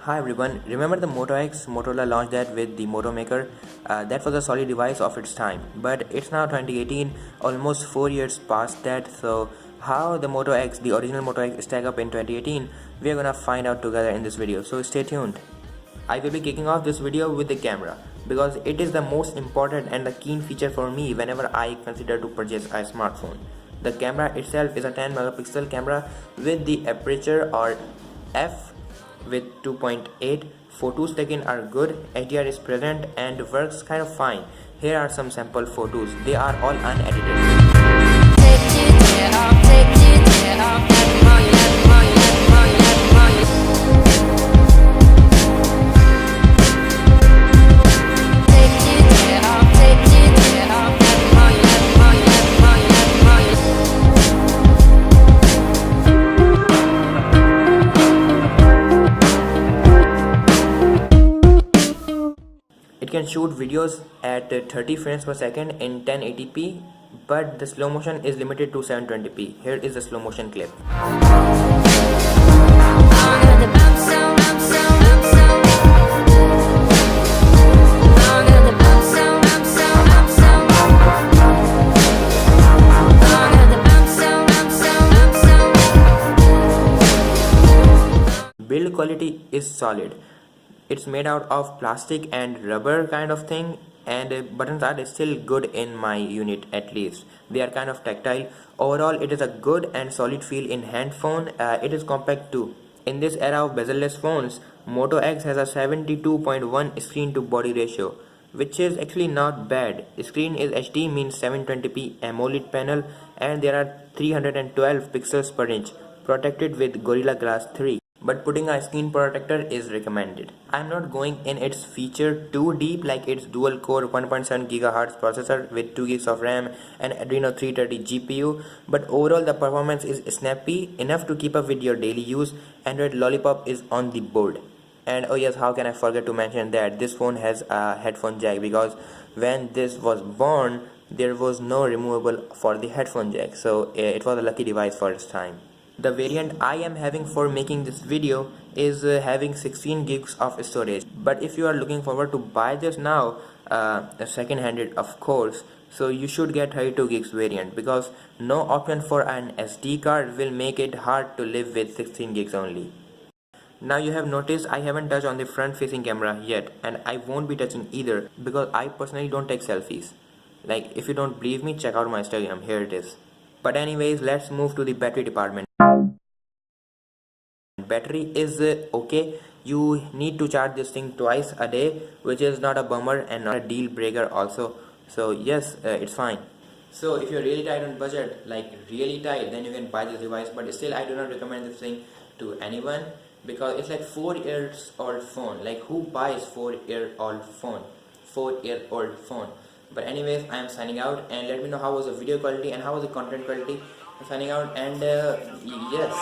Hi everyone, remember the Moto X? Motorola launched that with the Moto Maker. That was a solid device of its time, but it's now 2018, almost 4 years past that. So how the Moto X, the original Moto X, stack up in 2018, we are gonna find out together in this video, so stay tuned. I will be kicking off this video with the camera because it is the most important and the keen feature for me whenever I consider to purchase a smartphone. The camera itself is a 10 megapixel camera with the aperture or f with 2.8. Photos taken are good, HDR is present and works kind of fine. Here are some sample photos, they are all unedited. It can shoot videos at 30 frames per second in 1080p, but the slow motion is limited to 720p. Here is the slow motion clip. Build quality is solid. It's made out of plastic and rubber kind of thing, and buttons are still good in my unit at least. They are kind of tactile. Overall, it is a good and solid feel in hand phone. It is compact too. In this era of bezel-less phones, Moto X has a 72.1 screen to body ratio, which is actually not bad. Screen is HD, means 720p AMOLED panel, and there are 312 pixels per inch, protected with Gorilla Glass 3. But putting a screen protector is recommended. I'm not going in its feature too deep, like its dual core 1.7 GHz processor with 2 GB of RAM and Adreno 330 GPU, but overall the performance is snappy enough to keep up with your daily use. Android Lollipop is on the board. And oh yes, how can I forget to mention that this phone has a headphone jack, because when this was born there was no removable for the headphone jack, so it was a lucky device for its time. The variant I am having for making this video is having 16 gigs of storage, but if you are looking forward to buy this now, second-handed of course, so you should get 32 gigs variant, because no option for an SD card will make it hard to live with 16 gigs only. Now you have noticed I haven't touched on the front facing camera yet, and I won't be touching either because I personally don't take selfies. Like, if you don't believe me, check out my Instagram, here it is. But anyways, let's move to the battery department. Battery is okay. You need to charge this thing twice a day, which is not a bummer and not a deal breaker also. So yes, it's fine. So if you're really tight on budget, like really tight, then you can buy this device, but still I do not recommend this thing to anyone because it's like 4-year old phone. Like, who buys 4-year-old phone? 4-year-old phone. But anyways, I am signing out, and let me know how was the video quality and how was the content quality. I'm signing out, and yes.